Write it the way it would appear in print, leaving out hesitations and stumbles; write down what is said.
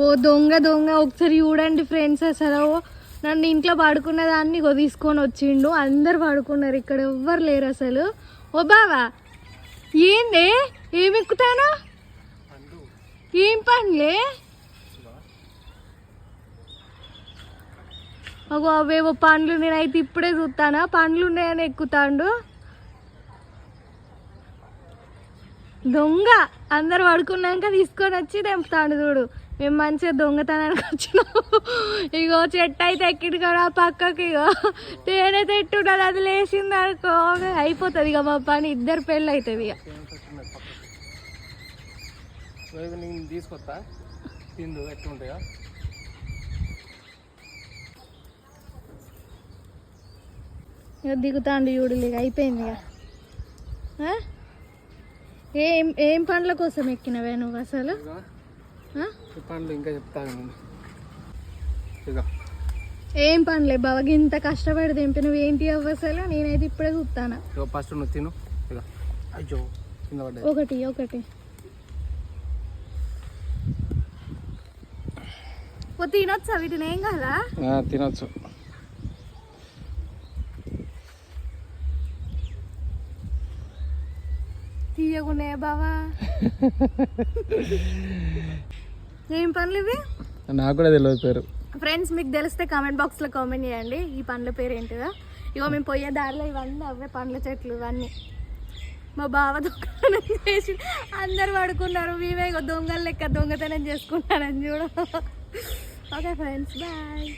ఓ దొంగ దొంగ ఒకసారి చూడండి ఫ్రెండ్స్. అసలు నన్ను ఇంట్లో పడుకున్న దాన్ని తీసుకొని వచ్చిండు. అందరు పడుకున్నారు, ఇక్కడ ఎవ్వరు లేరు అసలు. ఓ బావా ఏంది ఏమి ఎక్కుతాను? ఏం పండ్లే? అగో అవేవో పండ్లు, నేనైతే ఇప్పుడే చూస్తానా పండ్లు ఉన్నాయని ఎక్కుతాండు. దొంగ అందరు పడుకున్నాక తీసుకొని వచ్చి తెంపుతాడు చూడు. మేము మంచిగా దొంగతనానికి వచ్చినాం. ఇగో చెట్టు అయితే ఎక్కిడు కదా పక్కకి, ఇగో తేనె చెట్టు ఉన్నది, అది లేచింది అనుకో అయిపోతుంది ఇక మా పని. ఇద్దరు పెళ్ళి అవుతుంది ఇక. తీసుకొస్తా తిందు ఎట్లుంటాయో. ఇక దిగుతాండు చూడు, ఇక అయిపోయింది ఇక. ఏం ఏం పండ్ల కోసం ఎక్కినవే నువ్వు అసలు? పండ్లు ఇంకా చెప్తాను. ఏం పండ్లే బావ, ఇంత కష్టపడి తెంపి నువ్వు ఏంటి అవ్వ అసలు? నేనైతే ఇప్పుడే చూస్తాను. ఫస్ట్ నువ్వు తిను. అయ్యో ఒకటి ఒకటి తినొచ్చా వీటిని? ఏం కదా తినొచ్చు. తీయకునే బావా. ఏం పండ్లు ఇవి? నాకు కూడా తెలియదు పేరు. ఫ్రెండ్స్ మీకు తెలిస్తే కామెంట్ బాక్స్లో కామెంట్ చేయండి ఈ పండ్ల పేరు ఏంటిదో. ఇగో మేము పోయే దారిలో ఇవన్నీ అవే పండ్ల చెట్లు ఇవన్నీ. మా బావ దొంగతనం చేసి అందరు పడుకున్నారు, మేమే దొంగలు లెక్క దొంగతనం చేసుకుంటానని చూడ. Okay friends, bye.